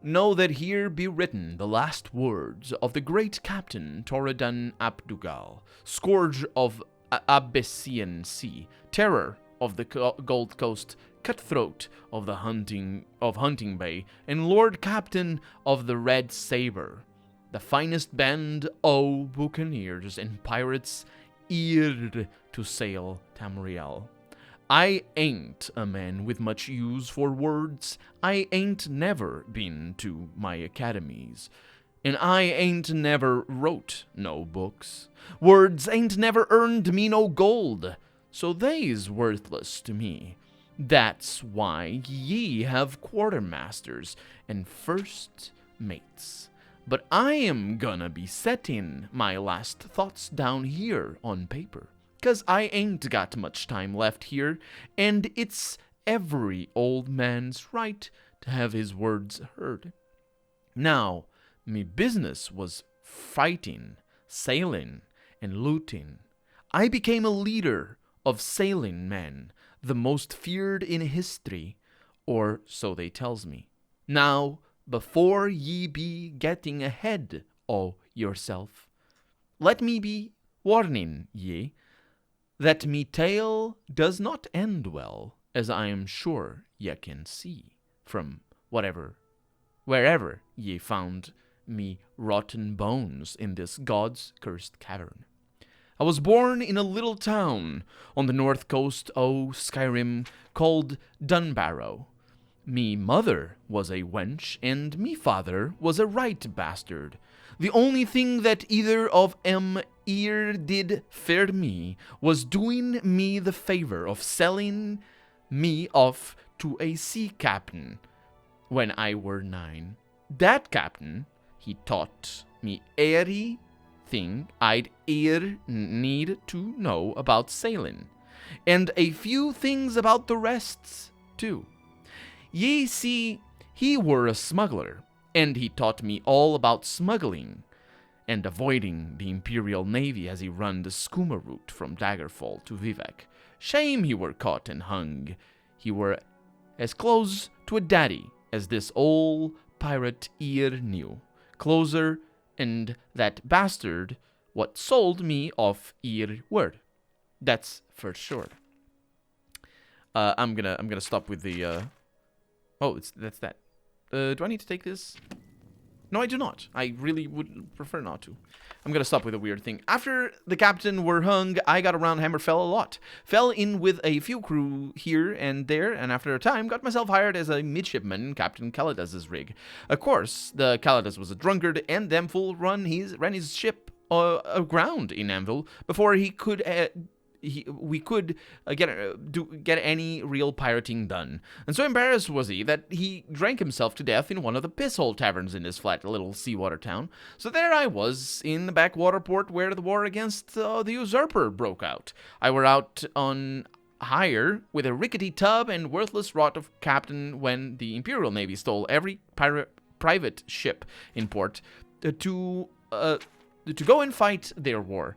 know that here be written the last words of the great captain Torredan Abdugal, scourge of Abyssinian Sea, terror of the Gold Coast, cutthroat of the Hunting Bay, and Lord Captain of the Red Saber, the finest band o' buccaneers and pirates e'er to sail Tamriel. I ain't a man with much use for words. I ain't never been to my academies. And I ain't never wrote no books. Words ain't never earned me no gold. So they's worthless to me. That's why ye have quartermasters and first mates. But I am gonna be setting my last thoughts down here on paper. 'Cause I ain't got much time left here, and it's every old man's right to have his words heard. Now, me business was fighting, sailing, and looting. I became a leader of sailing men, the most feared in history, or so they tells me. Now, before ye be getting ahead o' yourself, let me be warning ye that me tale does not end well, as I am sure ye can see from wherever ye found me rotten bones in this God's cursed cavern. I was born in a little town on the north coast o' Skyrim called Dunbarrow. Me mother was a wench, and me father was a right bastard. The only thing that either of 'em e'er did for me was doing me the favor of selling me off to a sea captain when I were 9. That captain, he taught me every thing I'd e'er need to know about sailing, and a few things about the rests, too. Ye see, he were a smuggler, and he taught me all about smuggling and avoiding the Imperial Navy as he run the skooma route from Daggerfall to Vivek. Shame he were caught and hung. He were as close to a daddy as this old pirate e'er knew. Closer, and that bastard what sold me off e'er were. That's for sure. I'm gonna stop with the that's that. Do I need to take this? No, I do not. I really would prefer not to. I'm gonna stop with a weird thing. After the captain were hung, I got around Hammerfell a lot. Fell in with a few crew here and there, and after a time, got myself hired as a midshipman in Captain Calidus's rig. Of course, the Calidus was a drunkard, and them fool ran his ship aground in Anvil before he could we could get any real pirating done. And so embarrassed was he that he drank himself to death in one of the pisshole taverns in this flat little seawater town. So there I was, in the backwater port where the war against the usurper broke out. I were out on hire with a rickety tub and worthless rot of captain when the Imperial Navy stole every private ship in port to go and fight their war.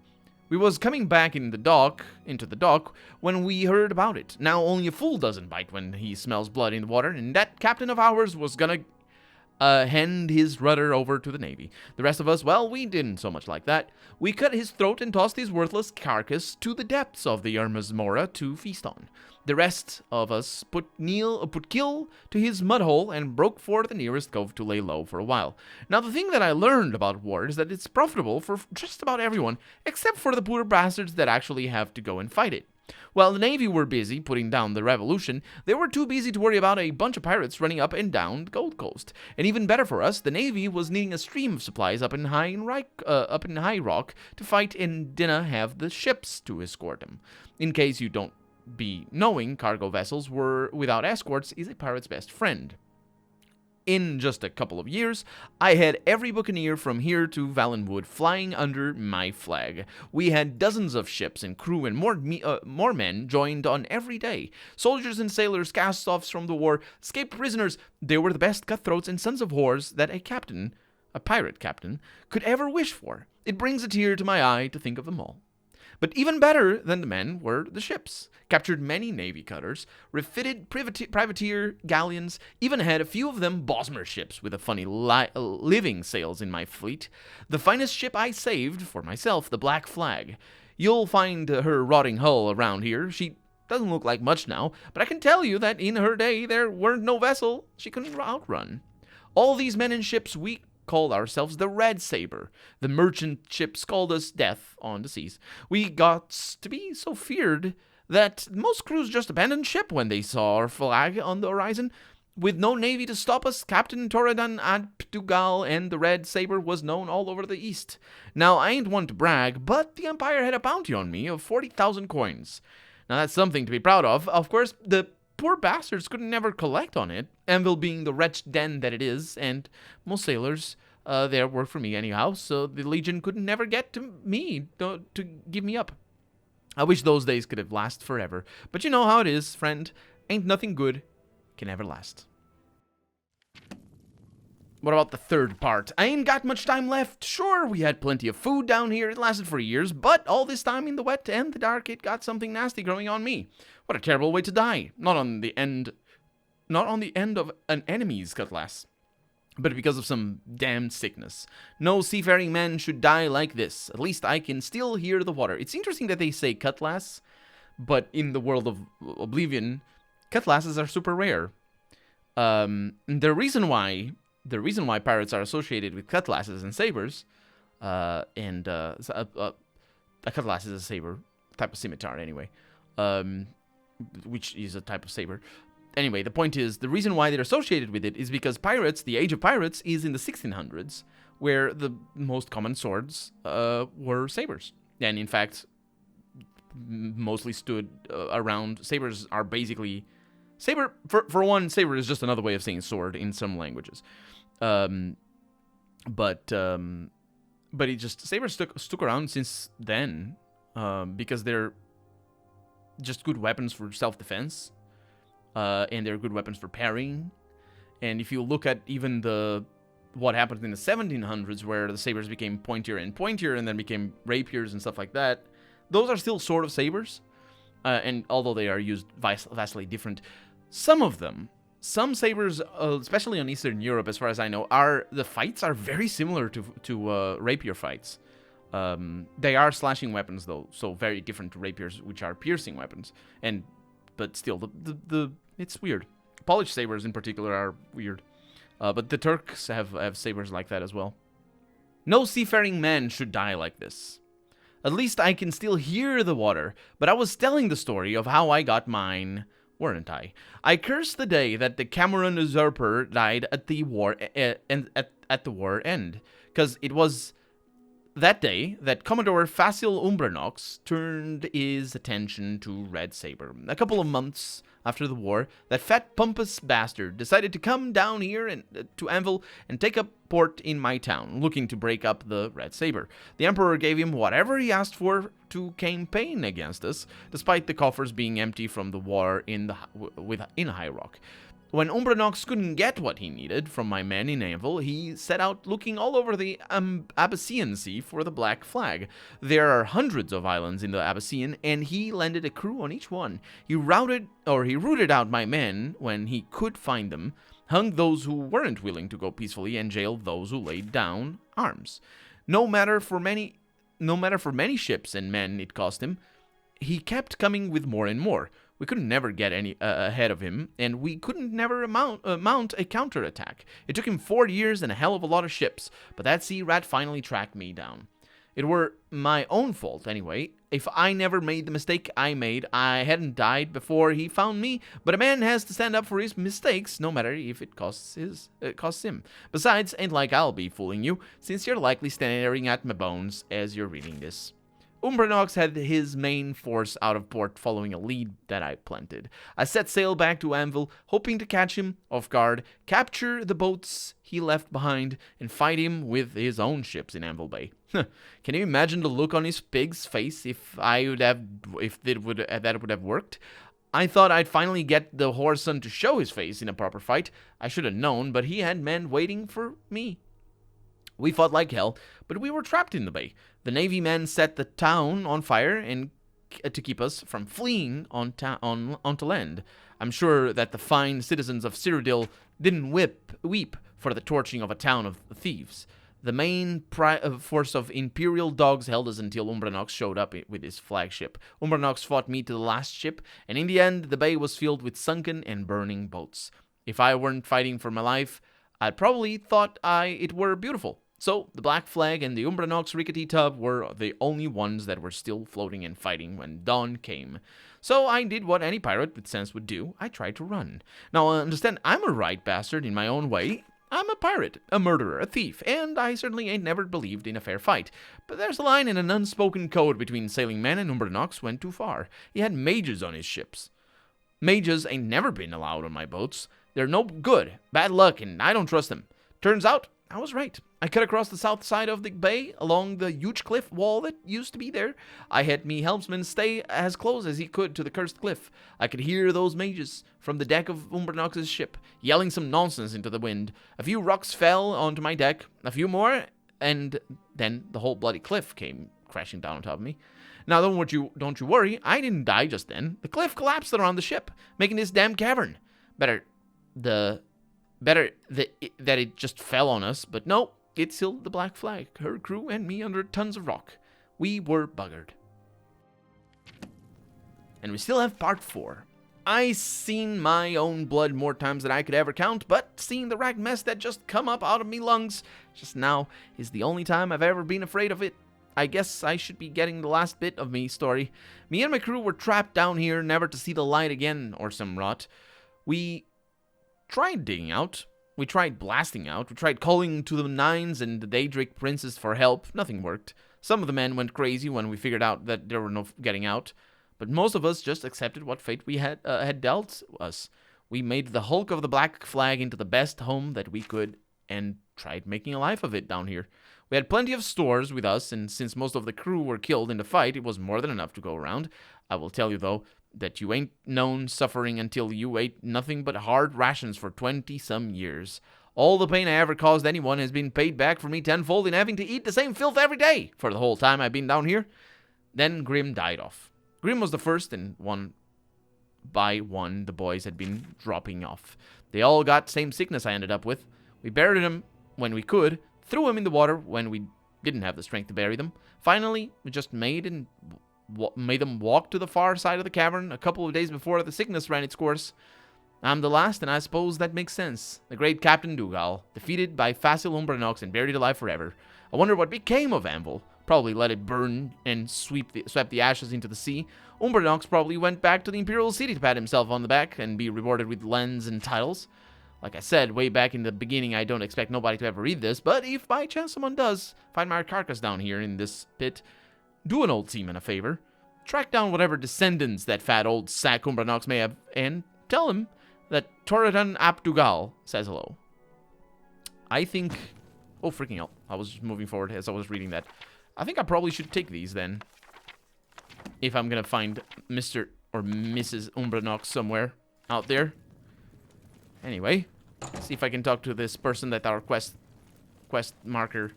We was coming back into the dock, when we heard about it. Now only a fool doesn't bite when he smells blood in the water, and that captain of ours was gonna hand his rudder over to the Navy. The rest of us, well, we didn't so much like that. We cut his throat and tossed his worthless carcass to the depths of the Irma's Mora to feast on. The rest of us put kill to his mudhole and broke for the nearest cove to lay low for a while. Now, the thing that I learned about war is that it's profitable for just about everyone, except for the poor bastards that actually have to go and fight it. While the Navy were busy putting down the revolution, they were too busy to worry about a bunch of pirates running up and down the Gold Coast. And even better for us, the Navy was needing a stream of supplies up in High Rock to fight and didn't have the ships to escort them. In case you don't be knowing, cargo vessels were without escorts is a pirate's best friend. In just a couple of years, I had every buccaneer from here to Valenwood flying under my flag. We had dozens of ships and crew, and more men joined on every day. Soldiers and sailors, cast-offs from the war, escaped prisoners. They were the best cutthroats and sons of whores that a pirate captain, could ever wish for. It brings a tear to my eye to think of them all. But even better than the men were the ships. Captured many navy cutters, refitted privateer galleons, even had a few of them Bosmer ships with a funny living sails in my fleet. The finest ship I saved for myself, the Black Flag. You'll find her rotting hull around here. She doesn't look like much now, but I can tell you that in her day there weren't no vessel she couldn't outrun. All these men and ships, we called ourselves the Red Saber. The merchant ships called us Death on the seas. We got to be so feared that most crews just abandoned ship when they saw our flag on the horizon. With no navy to stop us, Captain Toradan Abdugal and the Red Saber was known all over the east. Now, I ain't one to brag, but the Empire had a bounty on me of 40,000 coins. Now, that's something to be proud of. Of course, the poor bastards couldn't never collect on it, Anvil being the wretched den that it is, and most sailors there work for me anyhow, so the Legion couldn't never get to me to give me up. I wish those days could have lasted forever, but you know how it is, friend. Ain't nothing good can ever last. What about the third part? I ain't got much time left. Sure, we had plenty of food down here. It lasted for years, but all this time in the wet and the dark, it got something nasty growing on me. What a terrible way to die. Not on the end of an enemy's cutlass, but because of some damned sickness. No seafaring man should die like this. At least I can still hear the water. It's interesting that they say cutlass, but in the world of Oblivion, cutlasses are super rare. The reason why pirates are associated with cutlasses and sabers, a cutlass is a saber, type of scimitar anyway, which is a type of saber. Anyway, the point is, the reason why they're associated with it is because pirates, the age of pirates, is in the 1600s, where the most common swords were sabers. And in fact, mostly stood around. Sabers are basically... Saber, for one, saber is just another way of saying sword in some languages. But it just... Sabers stuck around since then, because they're just good weapons for self-defense. And they're good weapons for parrying. And if you look at even what happened in the 1700s, where the sabers became pointier and then became rapiers and stuff like that, those are still sort of sabers. And although they are used vastly different, some sabers, especially in Eastern Europe, as far as I know, the fights are very similar to rapier fights. They are slashing weapons though, so very different to rapiers, which are piercing weapons. But still, it's weird. Polished sabers in particular are weird. But the Turks have sabers like that as well. No seafaring man should die like this. At least I can still hear the water, but I was telling the story of how I got mine, weren't I? I cursed the day that the Cameron usurper died at the war at the war end, because it was that day that Commodore Facile Umbranox turned his attention to Red Saber. A couple of months after the war, that fat pompous bastard decided to come down here to Anvil and take up port in my town, looking to break up the Red Saber. The Emperor gave him whatever he asked for to campaign against us, despite the coffers being empty from the war in High Rock. When Umbranox couldn't get what he needed from my men in Anvil, he set out looking all over the Abyssinian Sea for the Black Flag. There are hundreds of islands in the Abyssinian, and he landed a crew on each one. He rooted out my men when he could find them, hung those who weren't willing to go peacefully, and jailed those who laid down arms. No matter for many ships and men it cost him, he kept coming with more and more. We couldn't never get any ahead of him, and we couldn't never mount a counterattack. It took him 4 years and a hell of a lot of ships, but that sea rat finally tracked me down. It were my own fault, anyway. If I never made the mistake I made, I hadn't died before he found me, but a man has to stand up for his mistakes, no matter if it costs him. Besides, ain't like I'll be fooling you, since you're likely staring at my bones as you're reading this. Umbranox had his main force out of port following a lead that I planted. I set sail back to Anvil, hoping to catch him off guard, capture the boats he left behind, and fight him with his own ships in Anvil Bay. Can you imagine the look on his pig's face if that would have worked? I thought I'd finally get the whoreson to show his face in a proper fight. I should have known, but he had men waiting for me. We fought like hell, but we were trapped in the bay. The Navy men set the town on fire and to keep us from fleeing onto land. I'm sure that the fine citizens of Cyrodiil didn't weep for the torching of a town of thieves. The main force of Imperial dogs held us until Umbranox showed up with his flagship. Umbranox fought me to the last ship, and in the end, the bay was filled with sunken and burning boats. If I weren't fighting for my life, I'd probably thought it were beautiful. So, the Black Flag and the Umbranox rickety tub were the only ones that were still floating and fighting when dawn came. So, I did what any pirate with sense would do. I tried to run. Now, understand, I'm a right bastard in my own way. I'm a pirate, a murderer, a thief, and I certainly ain't never believed in a fair fight. But there's a line in an unspoken code between sailing men, and Umbranox went too far. He had mages on his ships. Mages ain't never been allowed on my boats. They're no good, bad luck, and I don't trust them. Turns out, I was right. I cut across the south side of the bay, along the huge cliff wall that used to be there. I had me helmsman stay as close as he could to the cursed cliff. I could hear those mages from the deck of Umbranox's ship, yelling some nonsense into the wind. A few rocks fell onto my deck, a few more, and then the whole bloody cliff came crashing down on top of me. Now, don't you worry, I didn't die just then. The cliff collapsed around the ship, making this damn cavern. Better that it just fell on us, but no, it sealed the Black Flag, her crew, and me under tons of rock. We were buggered. And we still have part 4. I seen my own blood more times than I could ever count, but seeing the ragged mess that just come up out of me lungs just now is the only time I've ever been afraid of it. I guess I should be getting the last bit of me story. Me and my crew were trapped down here, never to see the light again, or some rot. We tried digging out. We tried blasting out. We tried calling to the Nines and the Daedric princes for help. Nothing worked. Some of the men went crazy when we figured out that there were no getting out. But most of us just accepted what fate we had dealt us. We made the hulk of the Black Flag into the best home that we could and tried making a life of it down here. We had plenty of stores with us, and since most of the crew were killed in the fight, it was more than enough to go around. I will tell you, though, that you ain't known suffering until you ate nothing but hard rations for 20-some years. All the pain I ever caused anyone has been paid back for me tenfold in having to eat the same filth every day for the whole time I've been down here. Then Grim died off. Grim was the first, and one by one the boys had been dropping off. They all got same sickness I ended up with. We buried them when we could, threw them in the water when we didn't have the strength to bury them. Finally, we just made them walk to the far side of the cavern a couple of days before the sickness ran its course. I'm the last, and I suppose that makes sense. The great Captain Dougal, defeated by facile Umbranox and buried alive forever. I wonder what became of Anvil. Probably let it burn and swept the ashes into the sea. Umbranox probably went back to the Imperial City to pat himself on the back and be rewarded with lands and titles. Like I said, way back in the beginning, I don't expect nobody to ever read this, but if by chance someone does find my carcass down here in this pit, do an old seaman a favor. Track down whatever descendants that fat old sack Umbranox may have, and tell him that Toradan ap Dougal says hello. I think... Oh, freaking hell. I was just moving forward as I was reading that. I think I probably should take these, then. If I'm gonna find Mr. or Mrs. Umbranox somewhere out there. Anyway, see if I can talk to this person that our quest marker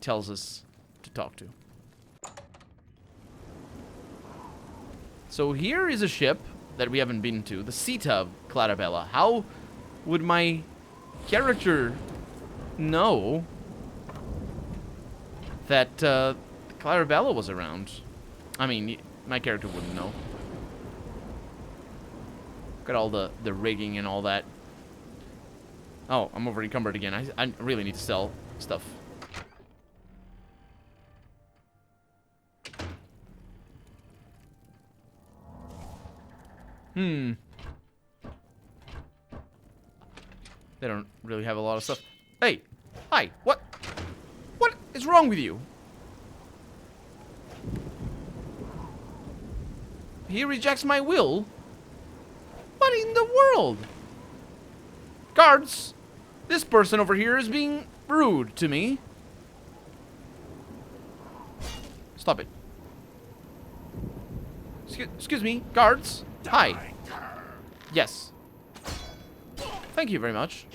tells us to talk to. So here is a ship that we haven't been to, the seat of Clarabella. How would my character know that Clarabella was around? I mean, my character wouldn't know. Look at all the rigging and all that. Oh, I'm over encumbered again. I really need to sell stuff. They don't really have a lot of stuff. Hey! Hi! What is wrong with you? He rejects my will? What in the world? Guards! This person over here is being rude to me. Stop it. Excuse me, guards. Hi. Yes. Thank you very much.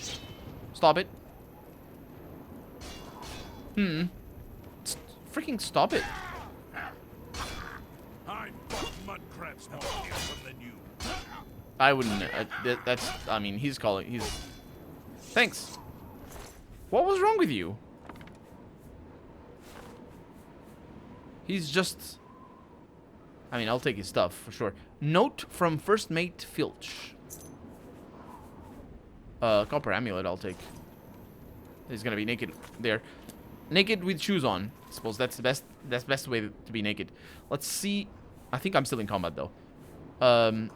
Stop it. Freaking stop it. I fought mud crabs more fearsome than you. I wouldn't. That's. I mean, he's. Thanks. What was wrong with you? He's just. I mean, I'll take his stuff for sure. Note from First Mate Filch. Copper amulet. I'll take. He's gonna be naked there. Naked with shoes on. I suppose that's the best. That's the best way to be naked. Let's see. I think I'm still in combat though.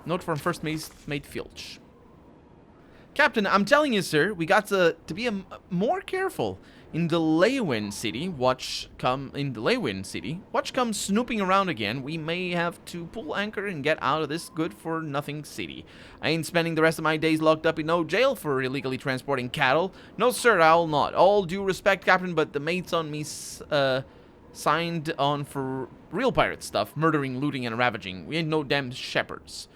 Note from First Mate Filch. Captain, I'm telling you, sir, we got to be more careful. In the Leywin City, watch come snooping around again. We may have to pull anchor and get out of this good-for-nothing city. I ain't spending the rest of my days locked up in no jail for illegally transporting cattle. No, sir, I'll not. All due respect, Captain, but the mates on me signed on for real pirate stuff, murdering, looting, and ravaging. We ain't no damn shepherds.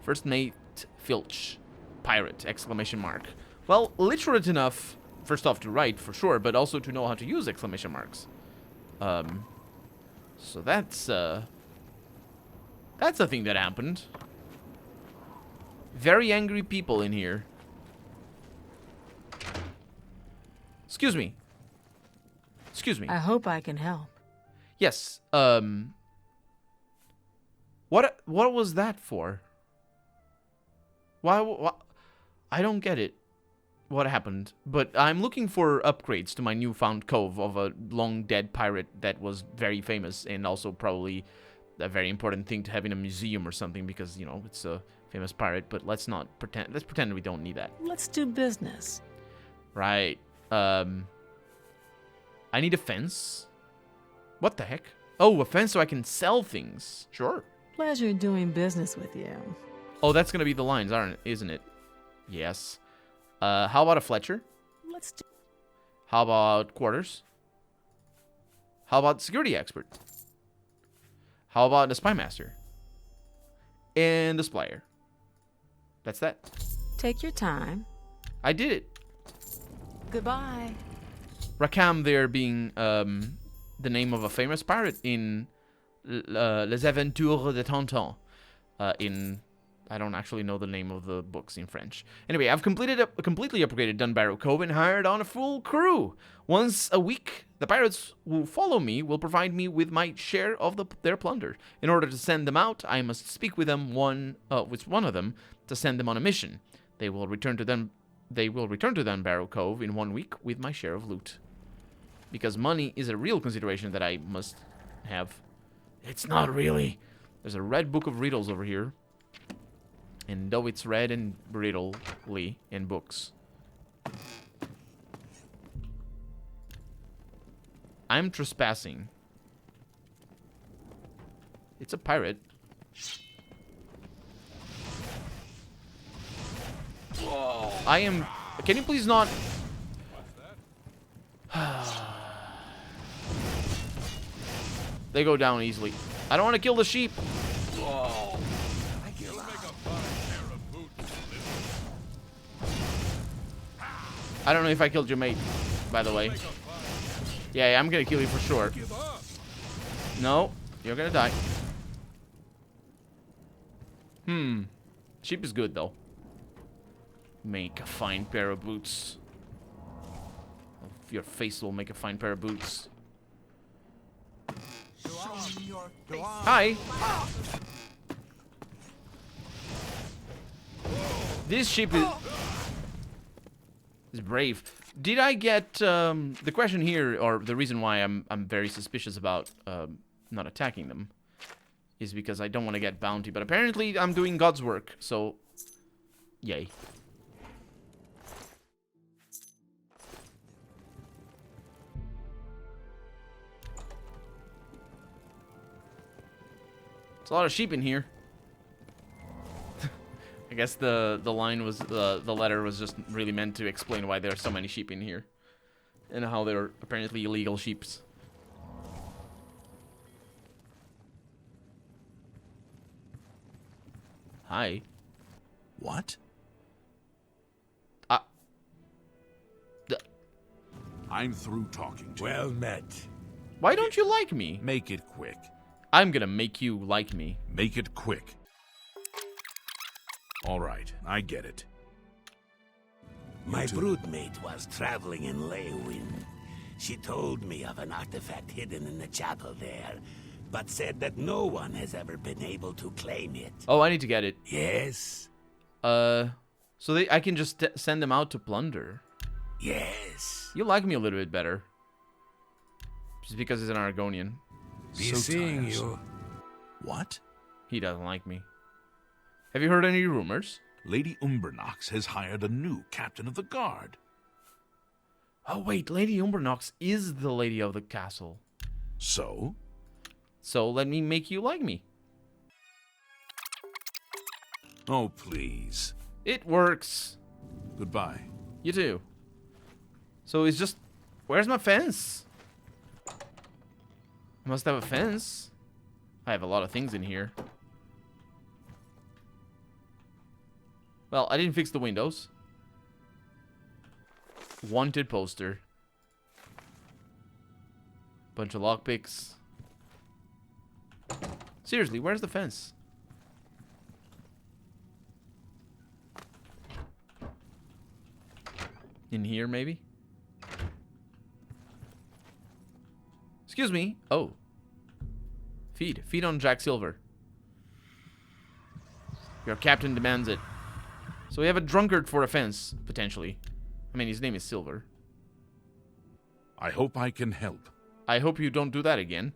First Mate Filch. Pirate, exclamation mark. Well, literate enough, first off, to write, for sure, but also to know how to use exclamation marks. So that's a thing that happened. Very angry people in here. Excuse me. Excuse me. I hope I can help. Yes, what was that for? Why I don't get it. What happened? But I'm looking for upgrades to my newfound cove of a long-dead pirate that was very famous and also probably a very important thing to have in a museum or something because, you know, it's a famous pirate, but let's not pretend. Let's pretend we don't need that. Let's do business. Right. I need a fence. What the heck? Oh, a fence so I can sell things. Sure. Pleasure doing business with you. Oh, that's gonna be the lines, isn't it? Yes. How about a Fletcher? Let's do. How about quarters? How about security expert? How about a spy master? And a splier. That's that. Take your time. I did it. Goodbye. Rakam there being the name of a famous pirate in Les Aventures de Tintin. I don't actually know the name of the books in French. Anyway, I've completely upgraded Dunbarrow Cove and hired on a full crew. Once a week, the pirates who follow me will provide me with my share of their plunder. In order to send them out, I must speak with one of them to send them on a mission. They will return to Dunbarrow Cove in 1 week with my share of loot. Because money is a real consideration that I must have. It's not really. There's a red book of riddles over here. And though it's red and riddly in books, I'm trespassing. It's a pirate. I am... Can you please not... They go down easily. I don't want to kill the sheep. I don't know if I killed your mate, by the way. Yeah, I'm gonna kill you for sure. No, you're gonna die. Sheep is good, though. Make a fine pair of boots. Your face will make a fine pair of boots. Hi. This sheep is brave. Did I get the question here, or the reason why I'm very suspicious about not attacking them, is because I don't want to get bounty. But apparently I'm doing God's work, so yay. It's a lot of sheep in here. I guess the line was the letter was just really meant to explain why there are so many sheep in here, and how they're apparently illegal sheeps. Hi. What? I'm through talking to you. Well met. Why don't you like me? Make it quick. I'm gonna make you like me. Make it quick. All right, I get it. My broodmate was traveling in Leywind. She told me of an artifact hidden in the chapel there, but said that no one has ever been able to claim it. Oh, I need to get it. Yes? So I can just send them out to plunder. Yes. You like me a little bit better. Just because he's an Argonian. Be seeing you. What? He doesn't like me. Have you heard any rumors? Lady Umbernox has hired a new captain of the guard. Oh, wait, Lady Umbernox is the lady of the castle. So? So let me make you like me. Oh, please. It works. Goodbye. You too. So it's just... Where's my fence? I must have a fence. I have a lot of things in here. Well, I didn't fix the windows. Wanted poster. Bunch of lockpicks. Seriously, where's the fence? In here, maybe? Excuse me. Oh. Feed. Feed on Jack Silver. Your captain demands it. So we have a drunkard for a fence, potentially. I mean, his name is Silver. I hope I can help. I hope you don't do that again.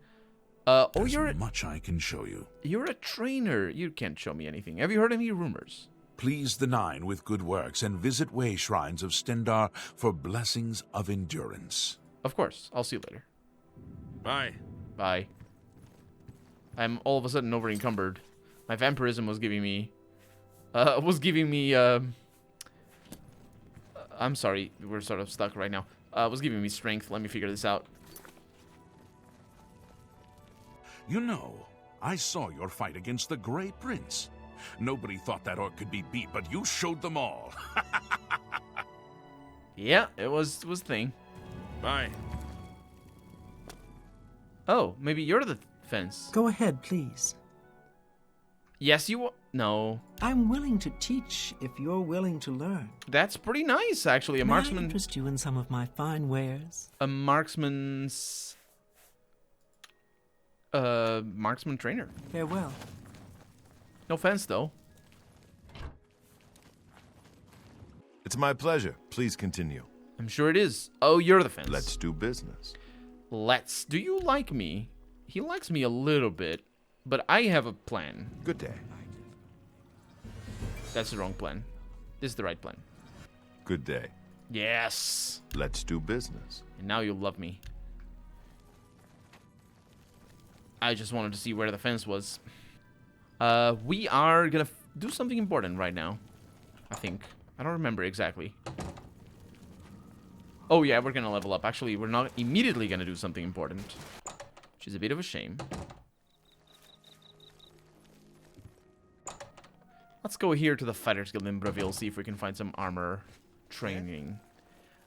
Oh, There's much I can show you. You're a trainer. You can't show me anything. Have you heard any rumors? Please the Nine with good works and visit way shrines of Stendar for blessings of endurance. Of course. I'll see you later. Bye. Bye. I'm all of a sudden over encumbered. My vampirism was giving me... I'm sorry, we're sort of stuck right now. Was giving me strength. Let me figure this out. You know, I saw your fight against the Grey Prince. Nobody thought that orc could be beat, but you showed them all. Yeah, it was thing. Bye. Oh, maybe you're the fence. Go ahead, please. Yes, you... No. I'm willing to teach if you're willing to learn. That's pretty nice, actually. A May I marksman... interest you in some of my fine wares? A marksman's... marksman trainer. Farewell. No offense, though. It's my pleasure. Please continue. I'm sure it is. Oh, you're the fence. Let's do business. Let's. Do you like me? He likes me a little bit, but I have a plan. Good day. That's the wrong plan. This is the right plan. Good day. Yes. Let's do business. And now you'll love me. I just wanted to see where the fence was. We are gonna do something important right now. I think. I don't remember exactly. Oh yeah, we're gonna level up. Actually, we're not immediately gonna do something important. Which is a bit of a shame. Let's go here to the Fighters Guild in Breville, see if we can find some armor training.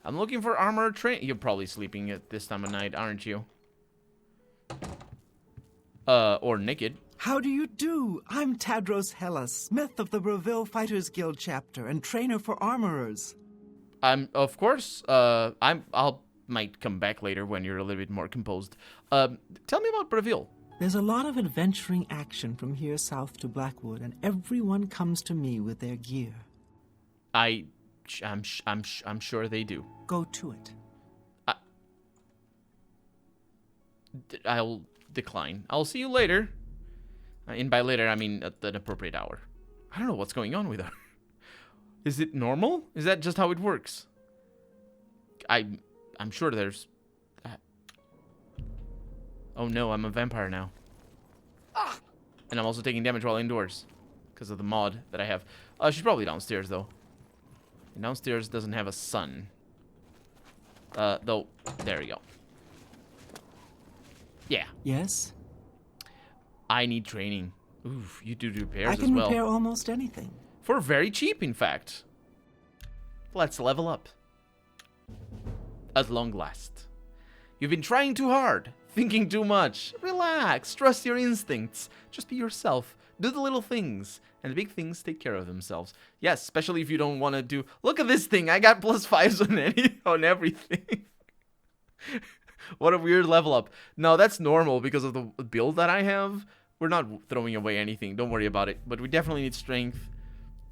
I'm looking for armor training. You're probably sleeping at this time of night, aren't you? Or naked. How do you do? I'm Tadros Hellas, smith of the Breville Fighters Guild chapter and trainer for armorers. Of course. I'll might come back later when you're a little bit more composed. Tell me about Breville. There's a lot of adventuring action from here south to Blackwood, and everyone comes to me with their gear. I'm sure they do. Go to it. I'll decline. I'll see you later. And by later, I mean at an appropriate hour. I don't know what's going on with her. Is it normal? Is that just how it works? I'm sure there's... Oh no, I'm a vampire now. And I'm also taking damage while indoors. Because of the mod that I have. She's probably downstairs, though. And downstairs doesn't have a sun. Though, there we go. Yeah. Yes? I need training. Oof, you do repairs I as can well. repair almost anything. For very cheap, in fact. Let's level up. at long last. You've been trying too hard, thinking too much. Relax, trust your instincts. Just be yourself. Do the little things, and the big things take care of themselves. Yes, especially if you don't want to do... Look at this thing, I got +5s on everything. What a weird level up. No, that's normal because of the build that I have. We're not throwing away anything, don't worry about it. But we definitely need strength,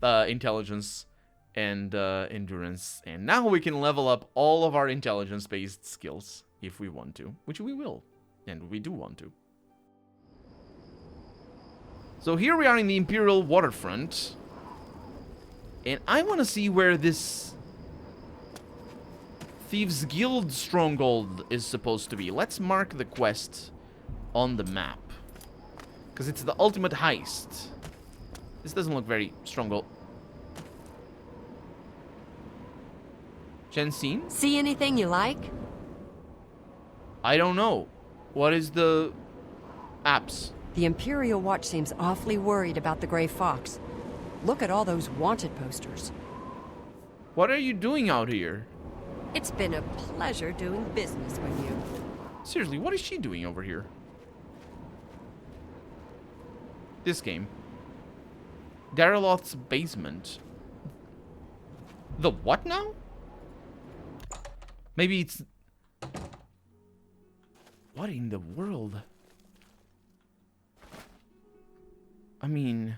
intelligence, and endurance. And now we can level up all of our intelligence-based skills if we want to, which we will, and we do want to. So here we are in the Imperial waterfront, and I want to see where this Thieves Guild stronghold is supposed to be. Let's mark the quest on the map, because it's the ultimate heist. This doesn't look very stronghold. Jensine? See anything you like? I don't know. What is the apps? The Imperial Watch seems awfully worried about the Grey Fox. Look at all those wanted posters. What are you doing out here? It's been a pleasure doing business with you. Seriously, what is she doing over here? This game. Dariloth's basement. The what now? Maybe it's... What in the world? I mean...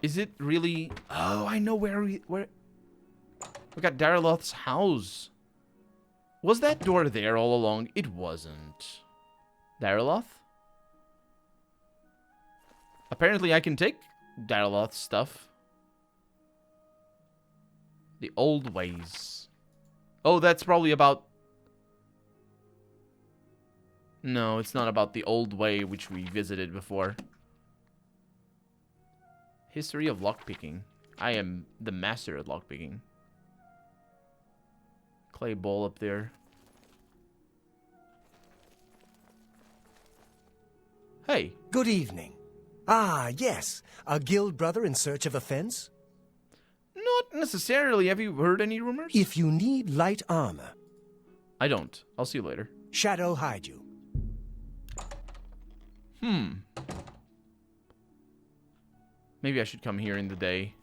Is it really... Oh, I know where we got Dariloth's house. Was that door there all along? It wasn't. Dariloth? Apparently I can take Dariloth's stuff. The old ways. Oh, that's probably about... No, it's not about the old way which we visited before. History of lockpicking. I am the master at lockpicking. Clay ball up there. Hey. Good evening. Ah, yes. A guild brother in search of a fence? Not necessarily. Have you heard any rumors? If you need light armor. I don't. I'll see you later. Shadow hide you. Maybe I should come here in the day.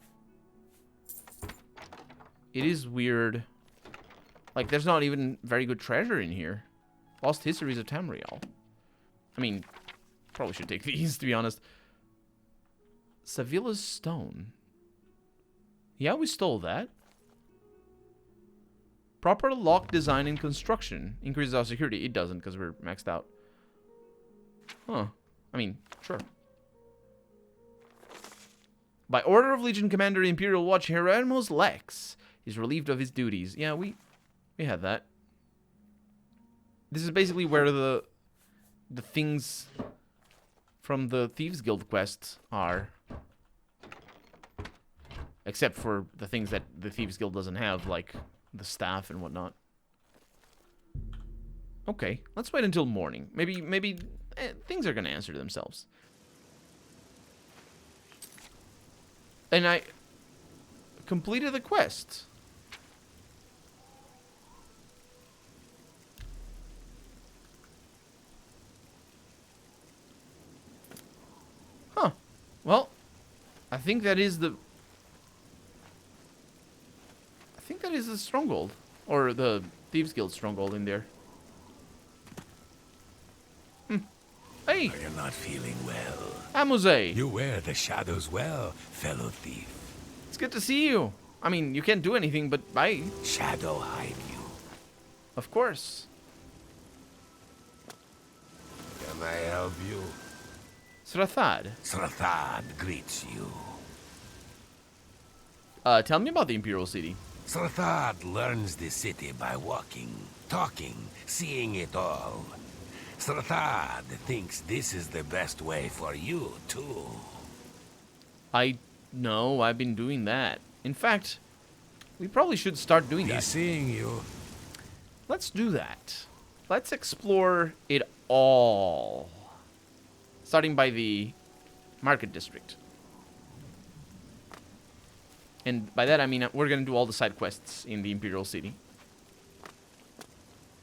It is weird. Like, there's not even very good treasure in here. Lost Histories of Tamriel. I mean, probably should take these, to be honest. Sevilla's Stone. Yeah, we stole that. Proper lock design and construction. Increases our security. It doesn't, because we're maxed out. Huh. I mean, sure. By order of Legion Commander Imperial Watch, Hieronymus Lex is relieved of his duties. Yeah, we had that. This is basically where the things from the Thieves Guild quests are. Except for the things that the Thieves Guild doesn't have, like the staff and whatnot. Okay, let's wait until morning. Maybe things are gonna answer themselves. And I completed the quest. Huh. Well, I think that is the stronghold. Or the Thieves Guild stronghold in there. Hey! Are you not feeling well? Amuse! You wear the shadows well, fellow thief. It's good to see you. I mean, you can't do anything, but bye. Shadow hide you. Of course. Can I help you? Srathad. Srathad greets you. Tell me about the Imperial City. Srathad learns the city by walking, talking, seeing it all. Srathad thinks this is the best way for you, too. I know, I've been doing that. In fact, we probably should start doing that. He's seeing you. Let's do that. Let's explore it all. Starting by the Market District. And by that I mean we're gonna do all the side quests in the Imperial City.